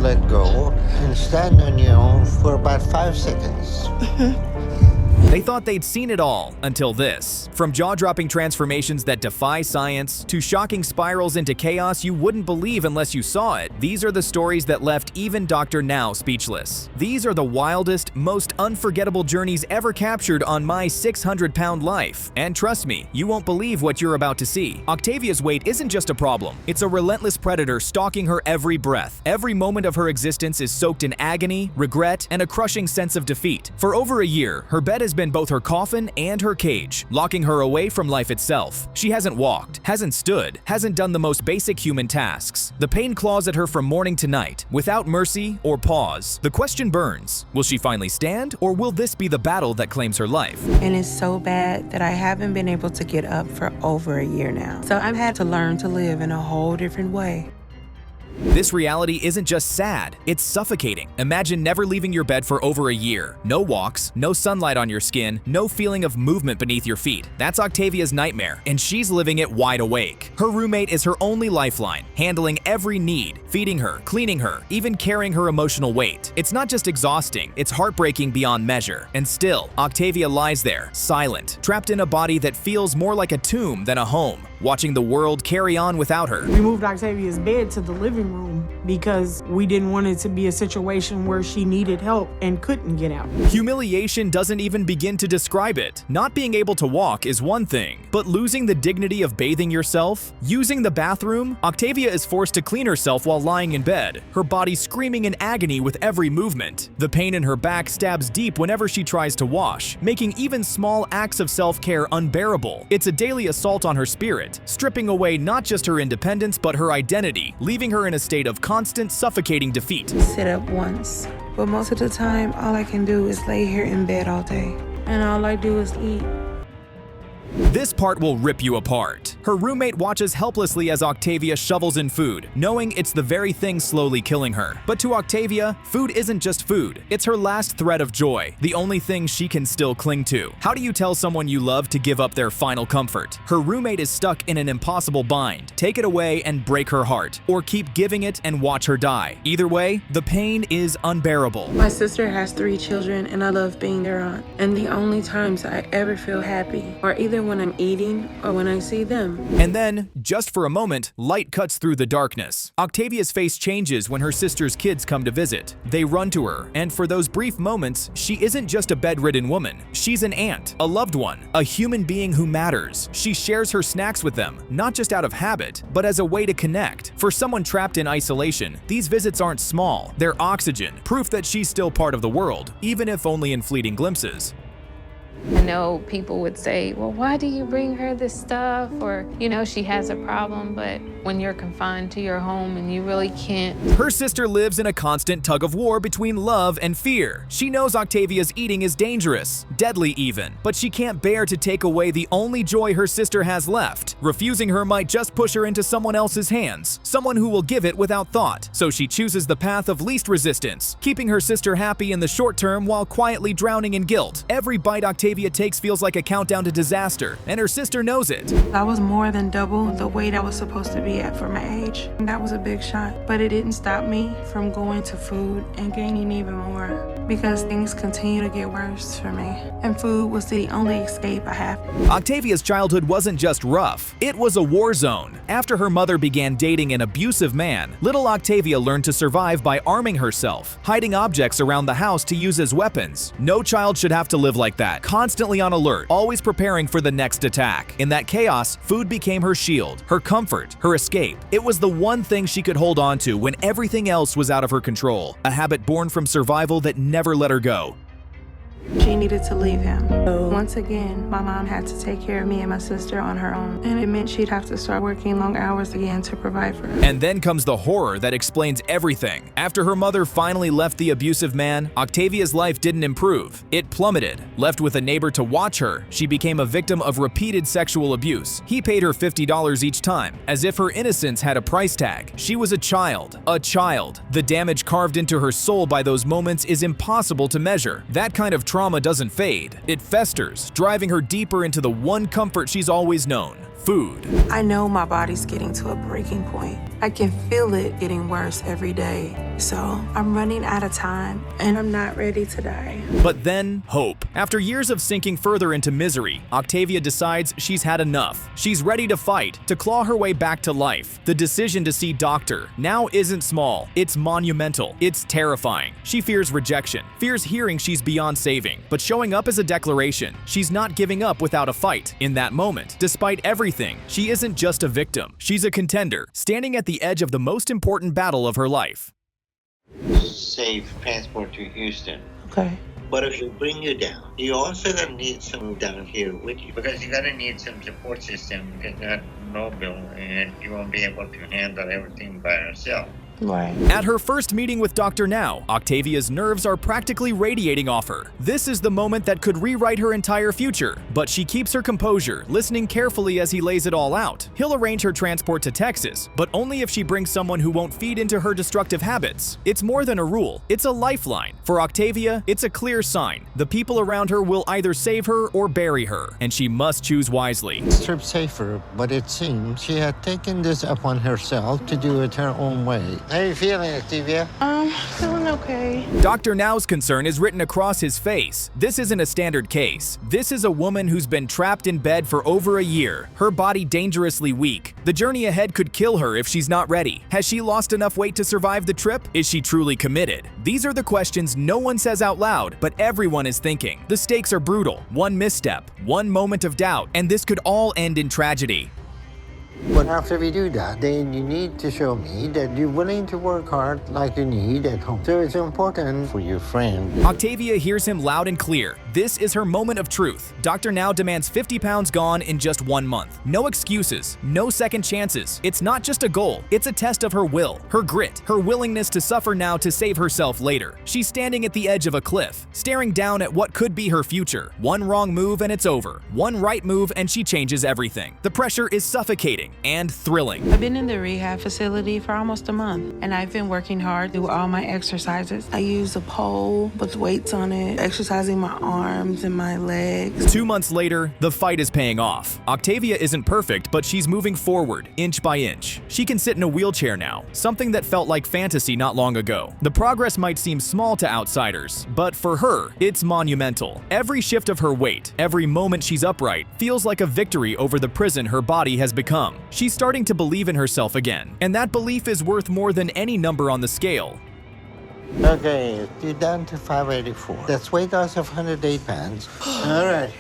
let go and stand on your own for about 5 seconds. They thought they'd seen it all until this. From jaw-dropping transformations that defy science to shocking spirals into chaos you wouldn't believe unless you saw it, these are the stories that left even Dr. Now speechless. These are the wildest, most unforgettable journeys ever captured on My 600-Pound Life. And trust me, you won't believe what you're about to see. Octavia's weight isn't just a problem. It's a relentless predator stalking her every breath. Every moment of her existence is soaked in agony, regret, and a crushing sense of defeat. For over a year, her bed has been both her coffin and her cage, locking her away from life itself. She hasn't walked, hasn't stood, hasn't done the most basic human tasks. The pain claws at her from morning to night, without mercy or pause. The question burns: will she finally stand, or will this be the battle that claims her life? And it's so bad that I haven't been able to get up for over a year now. So I've had to learn to live in a whole different way. This reality isn't just sad, it's suffocating. Imagine never leaving your bed for over a year. No walks, no sunlight on your skin, no feeling of movement beneath your feet. That's Octavia's nightmare, and she's living it wide awake. Her roommate is her only lifeline, handling every need, feeding her, cleaning her, even carrying her emotional weight. It's not just exhausting, it's heartbreaking beyond measure. And still, Octavia lies there, silent, trapped in a body that feels more like a tomb than a home, watching the world carry on without her. We moved Octavia's bed to the living room because we didn't want it to be a situation where she needed help and couldn't get out. Humiliation doesn't even begin to describe it. Not being able to walk is one thing, but losing the dignity of bathing yourself, using the bathroom, Octavia is forced to clean herself while lying in bed, her body screaming in agony with every movement. The pain in her back stabs deep whenever she tries to wash, making even small acts of self-care unbearable. It's a daily assault on her spirit, stripping away not just her independence but her identity, leaving her in a state of constant suffocating defeat. Sit up once, but most of the time all I can do is lay here in bed all day. And all I do is eat. This part will rip you apart. Her roommate watches helplessly as Octavia shovels in food, knowing it's the very thing slowly killing her. But to Octavia, food isn't just food. It's her last thread of joy, the only thing she can still cling to. How do you tell someone you love to give up their final comfort? Her roommate is stuck in an impossible bind. Take it away and break her heart, or keep giving it and watch her die. Either way, the pain is unbearable. My sister has 3 children and I love being their aunt. And the only times I ever feel happy are either when I'm eating or when I see them. And then, just for a moment, light cuts through the darkness. Octavia's face changes when her sister's kids come to visit. They run to her, and for those brief moments, she isn't just a bedridden woman. She's an aunt, a loved one, a human being who matters. She shares her snacks with them, not just out of habit, but as a way to connect. For someone trapped in isolation, these visits aren't small. They're oxygen, proof that she's still part of the world, even if only in fleeting glimpses. I know people would say, well, why do you bring her this stuff? Or, you know, she has a problem, but when you're confined to your home and you really can't. Her sister lives in a constant tug of war between love and fear. She knows Octavia's eating is dangerous, deadly even, but she can't bear to take away the only joy her sister has left. Refusing her might just push her into someone else's hands, someone who will give it without thought. So she chooses the path of least resistance, keeping her sister happy in the short term while quietly drowning in guilt. Every bite Octavia takes feels like a countdown to disaster, and her sister knows it. I was more than double the weight I was supposed to be at for my age. That was a big shot, but it didn't stop me from going to food and gaining even more because things continue to get worse for me, and food was the only escape I have. Octavia's childhood wasn't just rough, it was a war zone. After her mother began dating an abusive man, little Octavia learned to survive by arming herself, hiding objects around the house to use as weapons. No child should have to live like that, constantly on alert, always preparing for the next attack. In that chaos, food became her shield, her comfort, her escape. It was the one thing she could hold on to when everything else was out of her control, a habit born from survival that never let her go. She needed to leave him. Once again, my mom had to take care of me and my sister on her own, and it meant she'd have to start working long hours again to provide for her. And then comes the horror that explains everything. After her mother finally left the abusive man, Octavia's life didn't improve. It plummeted. Left with a neighbor to watch her, she became a victim of repeated sexual abuse. He paid her $50 each time, as if her innocence had a price tag. She was a child. A child. The damage carved into her soul by those moments is impossible to measure. That kind of trauma doesn't fade. It festers, driving her deeper into the one comfort she's always known: food. I know my body's getting to a breaking point. I can feel it getting worse every day. So I'm running out of time and I'm not ready to die. But then, hope. After years of sinking further into misery, Octavia decides she's had enough. She's ready to fight, to claw her way back to life. The decision to see doctor now isn't small, it's monumental, it's terrifying. She fears rejection, fears hearing she's beyond saving, but showing up is a declaration. She's not giving up without a fight. In that moment, despite everything, she isn't just a victim. She's a contender, standing at the edge of the most important battle of her life. Safe transport to Houston. Okay. But if you bring you down, you also gonna need someone down here with you because you're gonna need some support system because you're not mobile and you won't be able to handle everything by yourself. Right. At her first meeting with Dr. Now, Octavia's nerves are practically radiating off her. This is the moment that could rewrite her entire future, but she keeps her composure, listening carefully as he lays it all out. He'll arrange her transport to Texas, but only if she brings someone who won't feed into her destructive habits. It's more than a rule, it's a lifeline. For Octavia, it's a clear sign. The people around her will either save her or bury her, and she must choose wisely. Trip safer, but it seems she had taken this upon herself to do it her own way. How are you feeling, Octavia? Feeling okay. Dr. Now's concern is written across his face. This isn't a standard case. This is a woman who's been trapped in bed for over a year, her body dangerously weak. The journey ahead could kill her if she's not ready. Has she lost enough weight to survive the trip? Is she truly committed? These are the questions no one says out loud, but everyone is thinking. The stakes are brutal. One misstep, one moment of doubt, and this could all end in tragedy. But after we do that, then you need to show me that you're willing to work hard like you need at home. So it's important for your friend. Octavia hears him loud and clear. This is her moment of truth. Dr. Now demands 50 pounds gone in just 1 month. No excuses, no second chances. It's not just a goal, it's a test of her will, her grit, her willingness to suffer now to save herself later. She's standing at the edge of a cliff, staring down at what could be her future. One wrong move and it's over. One right move and she changes everything. The pressure is suffocating and thrilling. I've been in the rehab facility for almost a month, and I've been working hard through all my exercises. I use a pole with weights on it, exercising my arms and my legs. 2 months later, the fight is paying off. Octavia isn't perfect, but she's moving forward, inch by inch. She can sit in a wheelchair now, something that felt like fantasy not long ago. The progress might seem small to outsiders, but for her, it's monumental. Every shift of her weight, every moment she's upright, feels like a victory over the prison her body has become. She's starting to believe in herself again, and that belief is worth more than any number on the scale. Okay, you're down to 584. That's weight loss of 108 pounds. All right.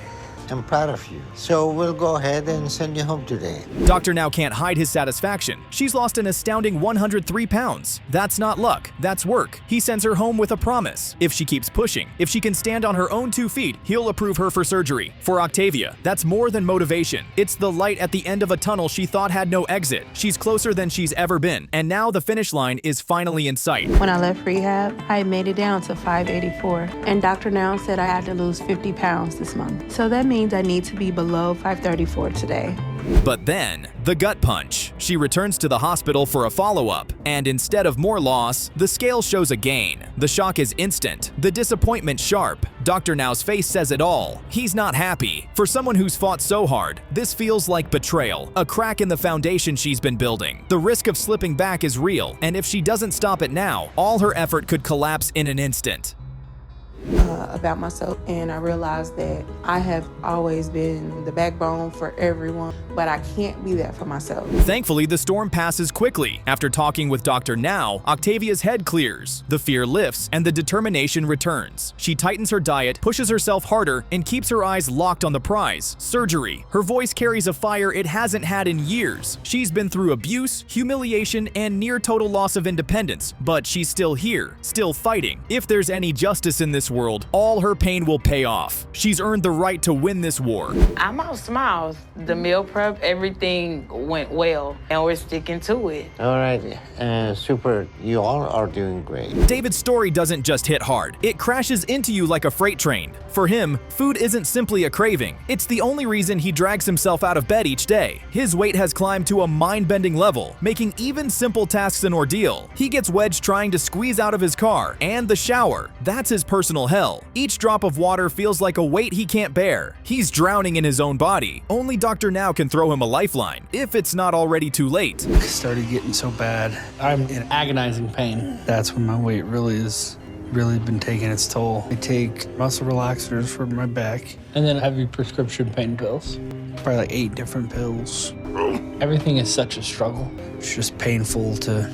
I'm proud of you. So we'll go ahead and send you home today. Dr. Now can't hide his satisfaction. She's lost an astounding 103 pounds. That's not luck, that's work. He sends her home with a promise. If she keeps pushing, if she can stand on her own 2 feet, he'll approve her for surgery. For Octavia, that's more than motivation. It's the light at the end of a tunnel she thought had no exit. She's closer than she's ever been, and now the finish line is finally in sight. When I left rehab, I made it down to 584, and Dr. Now said I had to lose 50 pounds this month. So that means I need to be below 534 today. But then, the gut punch. She returns to the hospital for a follow-up, and instead of more loss, the scale shows a gain. The shock is instant, the disappointment sharp. Dr. Now's face says it all. He's not happy. For someone who's fought so hard, this feels like betrayal, a crack in the foundation she's been building. The risk of slipping back is real, and if she doesn't stop it now, all her effort could collapse in an instant. About myself, and I realized that I have always been the backbone for everyone, but I can't be that for myself. Thankfully, the storm passes quickly. After talking with Dr. Now, Octavia's head clears, the fear lifts, and the determination returns. She tightens her diet, pushes herself harder, and keeps her eyes locked on the prize, surgery. Her voice carries a fire it hasn't had in years. She's been through abuse, humiliation, and near total loss of independence, but she's still here, still fighting. If there's any justice in this world, all her pain will pay off. She's earned the right to win this war. I'm all smiles. The meal prep, everything went well, and we're sticking to it. All right, super. You all are doing great. David's story doesn't just hit hard. It crashes into you like a freight train. For him, food isn't simply a craving. It's the only reason he drags himself out of bed each day. His weight has climbed to a mind-bending level, making even simple tasks an ordeal. He gets wedged trying to squeeze out of his car and the shower. That's his personal emotional hell. Each drop of water feels like a weight he can't bear. He's drowning in his own body. Only Dr. Now can throw him a lifeline, if it's not already too late. It started getting so bad. I'm in agonizing pain. That's when my weight really been taking its toll. I take muscle relaxers for my back. And then heavy prescription pain pills. Probably like 8 different pills. Everything is such a struggle. It's just painful to...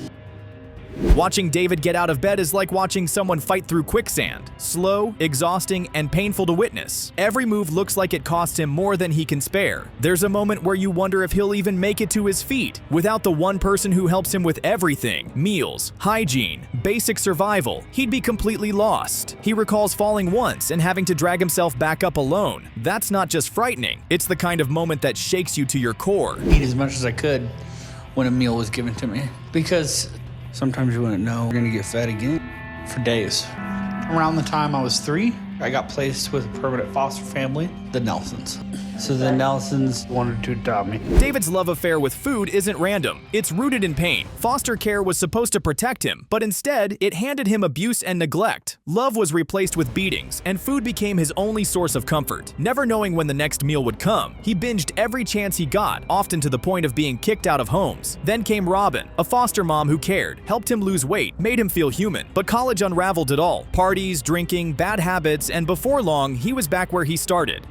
Watching David get out of bed is like watching someone fight through quicksand. Slow, exhausting, and painful to witness. Every move looks like it costs him more than he can spare. There's a moment where you wonder if he'll even make it to his feet. Without the one person who helps him with everything, meals, hygiene, basic survival, he'd be completely lost. He recalls falling once and having to drag himself back up alone. That's not just frightening, it's the kind of moment that shakes you to your core. Eat as much as I could when a meal was given to me. Because sometimes you wouldn't know you're gonna get fed again for days. Around the time I was 3, I got placed with a permanent foster family, the Nelsons. So the Nelsons wanted to adopt me. David's love affair with food isn't random. It's rooted in pain. Foster care was supposed to protect him, but instead, it handed him abuse and neglect. Love was replaced with beatings, and food became his only source of comfort. Never knowing when the next meal would come, he binged every chance he got, often to the point of being kicked out of homes. Then came Robin, a foster mom who cared, helped him lose weight, made him feel human. But college unraveled it all. Parties, drinking, bad habits, and before long, he was back where he started.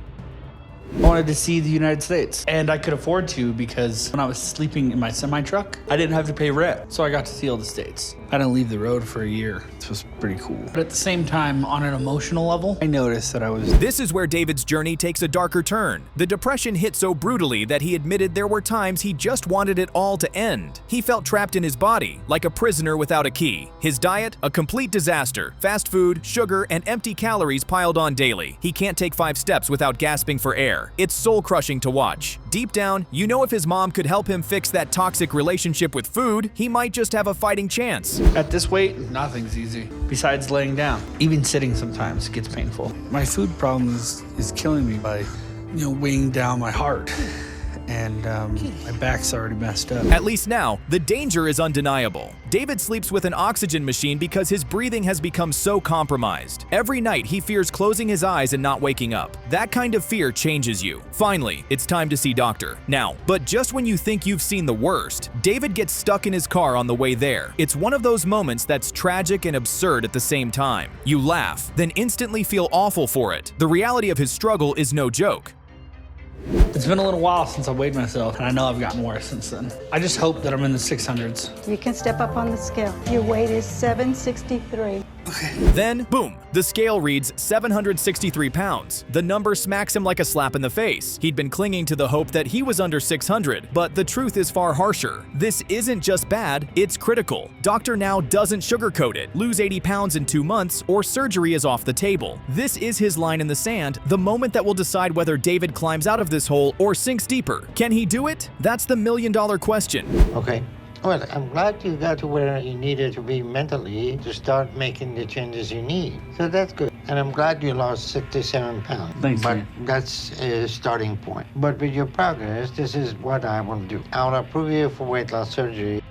I wanted to see the United States, and I could afford to because when I was sleeping in my semi-truck, I didn't have to pay rent, so I got to see all the states. I didn't leave the road for a year. This was pretty cool. But at the same time, on an emotional level, I noticed that I was... This is where David's journey takes a darker turn. The depression hit so brutally that he admitted there were times he just wanted it all to end. He felt trapped in his body, like a prisoner without a key. His diet, a complete disaster. Fast food, sugar, and empty calories piled on daily. He can't take 5 steps without gasping for air. It's soul-crushing to watch. Deep down, you know if his mom could help him fix that toxic relationship with food, he might just have a fighting chance. At this weight, nothing's easy, besides laying down. Even sitting sometimes gets painful. My food problem is killing me by, weighing down my heart. And my back's already messed up. At least now, the danger is undeniable. David sleeps with an oxygen machine because his breathing has become so compromised. Every night, he fears closing his eyes and not waking up. That kind of fear changes you. Finally, it's time to see doctor. Now, but just when you think you've seen the worst, David gets stuck in his car on the way there. It's one of those moments that's tragic and absurd at the same time. You laugh, then instantly feel awful for it. The reality of his struggle is no joke. It's been a little while since I weighed myself, and I know I've gotten worse since then. I just hope that I'm in the 600s. You can step up on the scale. Your weight is 763. Then, boom, the scale reads 763 pounds. The number smacks him like a slap in the face. He'd been clinging to the hope that he was under 600, but the truth is far harsher. This isn't just bad, it's critical. Doctor Now doesn't sugarcoat it. Lose 80 pounds in 2 months, or surgery is off the table. This is his line in the sand, the moment that will decide whether David climbs out of this hole or sinks deeper. Can he do it? That's the million-dollar question. Okay. Well, I'm glad you got to where you needed to be mentally to start making the changes you need. So that's good. And I'm glad you lost 67 pounds. Thanks, But man. that's a starting point. But with your progress, this is what I will do. I'll approve you for weight loss surgery.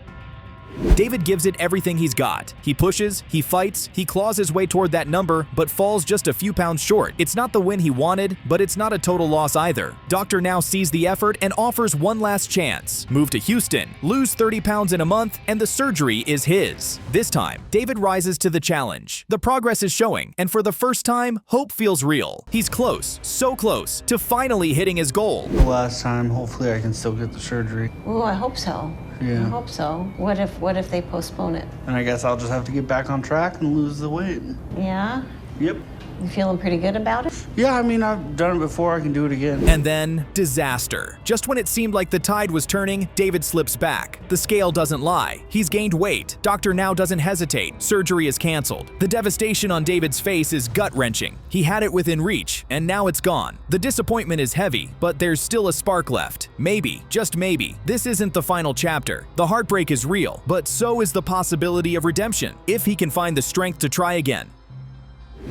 David gives it everything he's got. He pushes, he fights, he claws his way toward that number, but falls just a few pounds short. It's not the win he wanted, but it's not a total loss either. Doctor Now sees the effort and offers one last chance. Move to Houston, lose 30 pounds in a month, and the surgery is his. This time, David rises to the challenge. The progress is showing, and for the first time, hope feels real. He's close, so close, to finally hitting his goal. The last time, hopefully I can still get the surgery. Oh, I hope so. Yeah. I hope so. What if they postpone it? And I guess I'll just have to get back on track and lose the weight. Yeah? Yep. You feeling pretty good about it? Yeah, I mean, I've done it before. I can do it again. And then, disaster. Just when it seemed like the tide was turning, David slips back. The scale doesn't lie. He's gained weight. Doctor Now doesn't hesitate. Surgery is canceled. The devastation on David's face is gut-wrenching. He had it within reach, and now it's gone. The disappointment is heavy, but there's still a spark left. Maybe, just maybe, this isn't the final chapter. The heartbreak is real, but so is the possibility of redemption, if he can find the strength to try again.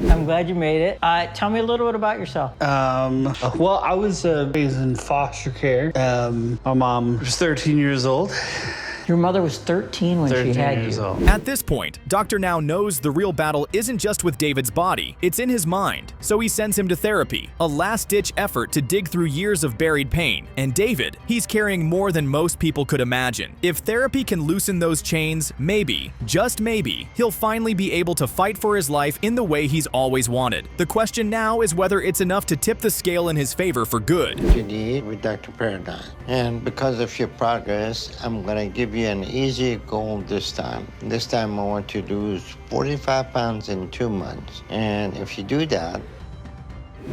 I'm glad you made it. Tell me a little bit about yourself. Well, I was raised in foster care. My mom was 13 years old, Your mother was 13 when she 13 had years you. old. At this point, Dr. Now knows the real battle isn't just with David's body, it's in his mind. So he sends him to therapy, a last-ditch effort to dig through years of buried pain. And David, he's carrying more than most people could imagine. If therapy can loosen those chains, maybe, just maybe, he'll finally be able to fight for his life in the way he's always wanted. The question now is whether it's enough to tip the scale in his favor for good. You need with Dr. Paradigm. And because of your progress, I'm gonna give you an easy goal this time. This time I want you to lose 45 pounds in 2 months. And if you do that,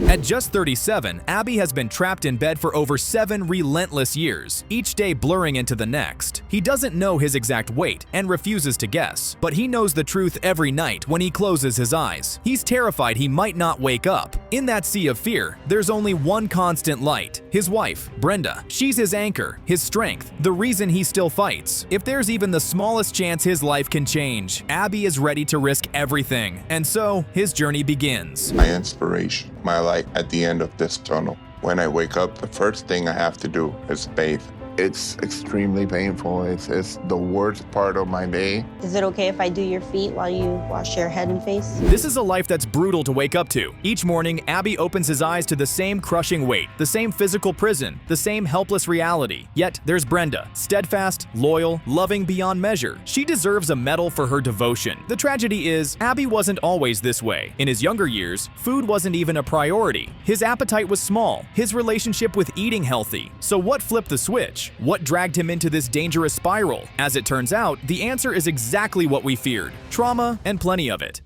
At just 37, Abby has been trapped in bed for over 7 relentless years, each day blurring into the next. He doesn't know his exact weight and refuses to guess, but he knows the truth every night when he closes his eyes. He's terrified he might not wake up. In that sea of fear, there's only one constant light: his wife, Brenda. She's his anchor, his strength, the reason he still fights. If there's even the smallest chance his life can change, Abby is ready to risk everything, and so his journey begins. My inspiration, my light at the end of this tunnel. When I wake up, the first thing I have to do is bathe. It's extremely painful. It's the worst part of my day. Is it okay if I do your feet while you wash your head and face? This is a life that's brutal to wake up to. Each morning, Abby opens his eyes to the same crushing weight, the same physical prison, the same helpless reality. Yet, there's Brenda, steadfast, loyal, loving beyond measure. She deserves a medal for her devotion. The tragedy is, Abby wasn't always this way. In his younger years, food wasn't even a priority. His appetite was small, his relationship with eating healthy. So what flipped the switch? What dragged him into this dangerous spiral? As it turns out, the answer is exactly what we feared: trauma, and plenty of it.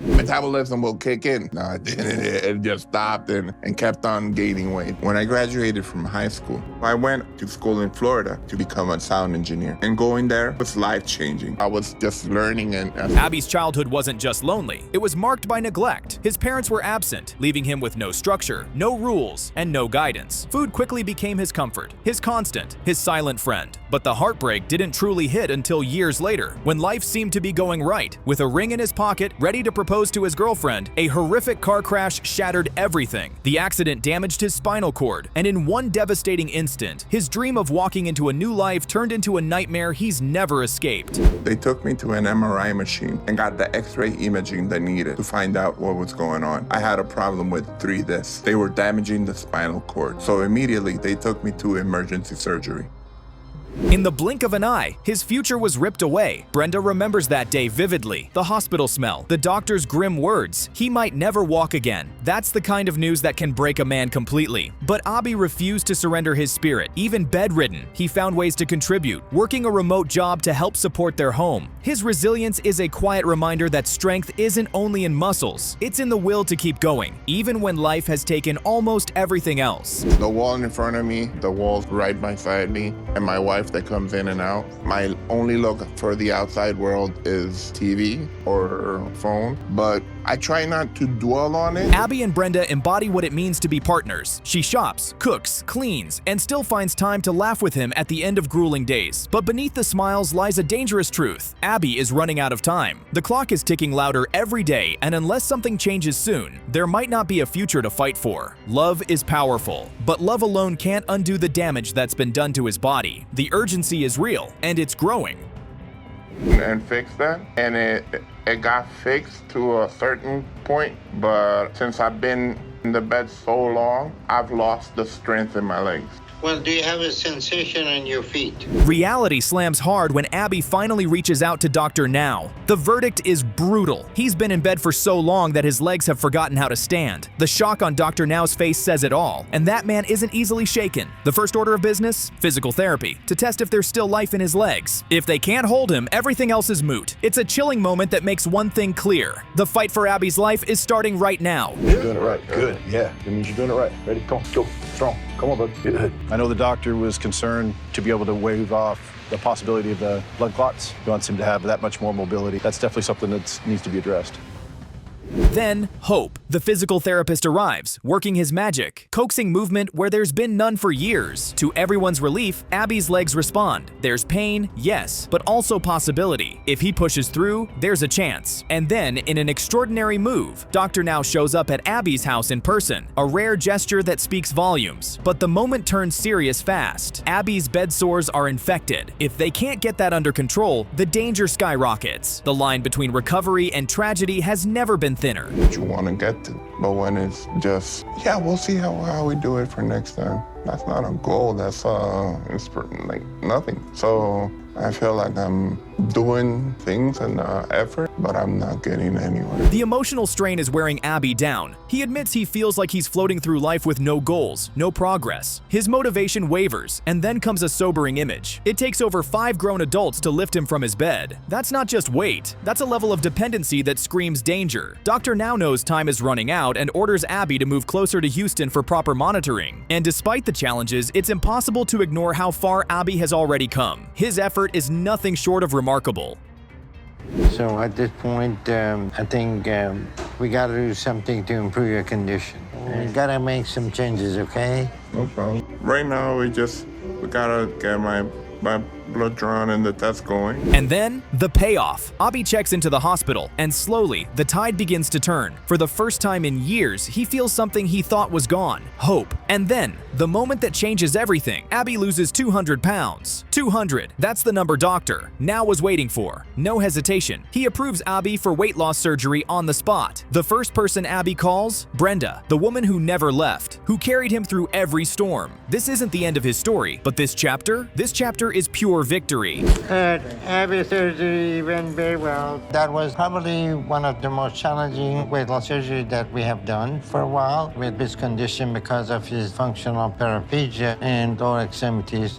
Metabolism will kick in. No, it didn't. It just stopped and kept on gaining weight. When I graduated from high school, I went to school in Florida to become a sound engineer. And going there was life-changing. I was just learning and... Abby's childhood wasn't just lonely. It was marked by neglect. His parents were absent, leaving him with no structure, no rules, and no guidance. Food quickly became his comfort, his constant, his silent friend. But the heartbreak didn't truly hit until years later, when life seemed to be going right. With a ring in his pocket, ready to propose to his girlfriend, a horrific car crash shattered everything. The accident damaged his spinal cord, and in one devastating instant, his dream of walking into a new life turned into a nightmare he's never escaped. They took me to an MRI machine and got the X-ray imaging they needed to find out what was going on. I had a problem with 3 discs. They were damaging the spinal cord. So immediately they took me to emergency surgery. In the blink of an eye, his future was ripped away. Brenda remembers that day vividly. The hospital smell, the doctor's grim words. He might never walk again. That's the kind of news that can break a man completely. But Abby refused to surrender his spirit. Even bedridden, he found ways to contribute, working a remote job to help support their home. His resilience is a quiet reminder that strength isn't only in muscles, it's in the will to keep going, even when life has taken almost everything else. The wall in front of me, the walls right beside me, and my wife that comes in and out. My only look for the outside world is TV or phone, but I try not to dwell on it. Abby and Brenda embody what it means to be partners. She shops, cooks, cleans, and still finds time to laugh with him at the end of grueling days. But beneath the smiles lies a dangerous truth. Abby is running out of time. The clock is ticking louder every day, and unless something changes soon, there might not be a future to fight for. Love is powerful, but love alone can't undo the damage that's been done to his body. The urgency is real, and it's growing. And fix that, and it got fixed to a certain point, but since I've been in the bed so long, I've lost the strength in my legs. Well, do you have a sensation on your feet? Reality slams hard when Abby finally reaches out to Dr. Now. The verdict is brutal. He's been in bed for so long that his legs have forgotten how to stand. The shock on Dr. Now's face says it all, and that man isn't easily shaken. The first order of business? Physical therapy, to test if there's still life in his legs. If they can't hold him, everything else is moot. It's a chilling moment that makes one thing clear. The fight for Abby's life is starting right now. You're doing it right. Good. Yeah. That means you're doing it right. Ready? Come on. Go. Strong. Come on, bud. Good. I know the doctor was concerned to be able to wave off the possibility of the blood clots. He wants him to have that much more mobility. That's definitely something that needs to be addressed. Then, hope. The physical therapist arrives, working his magic, coaxing movement where there's been none for years. To everyone's relief, Abby's legs respond. There's pain, yes, but also possibility. If he pushes through, there's a chance. And then, in an extraordinary move, Doctor Now shows up at Abby's house in person, a rare gesture that speaks volumes. But the moment turns serious fast. Abby's bed sores are infected. If they can't get that under control, the danger skyrockets. The line between recovery and tragedy has never been thinner. You want to get to, but when it's just, yeah, we'll see how we do it for next time. That's not a goal. That's it's like nothing. So I feel like I'm doing things and effort, but I'm not getting anywhere. The emotional strain is wearing Abby down. He admits he feels like he's floating through life with no goals, no progress. His motivation wavers, and then comes a sobering image. It takes over 5 grown adults to lift him from his bed. That's not just weight, that's a level of dependency that screams danger. Doctor Now knows time is running out and orders Abby to move closer to Houston for proper monitoring. And despite the challenges, it's impossible to ignore how far Abby has already come. His effort is nothing short of remarkable. So at this point, I think we got to do something to improve your condition. We got to make some changes, okay? No problem. Right now, we gotta get my blood drawn and the test going. And then, the payoff. Abby checks into the hospital, and slowly, the tide begins to turn. For the first time in years, he feels something he thought was gone, hope. And then, the moment that changes everything, Abby loses 200 pounds. 200, that's the number Doctor Now was waiting for. No hesitation. He approves Abby for weight loss surgery on the spot. The first person Abby calls, Brenda, the woman who never left, who carried him through every storm. This isn't the end of his story, but this chapter is pure victory. Abby's surgery went very well. That was probably one of the most challenging weight loss surgery that we have done for a while with this condition because of his functional paraplegia and lower extremities.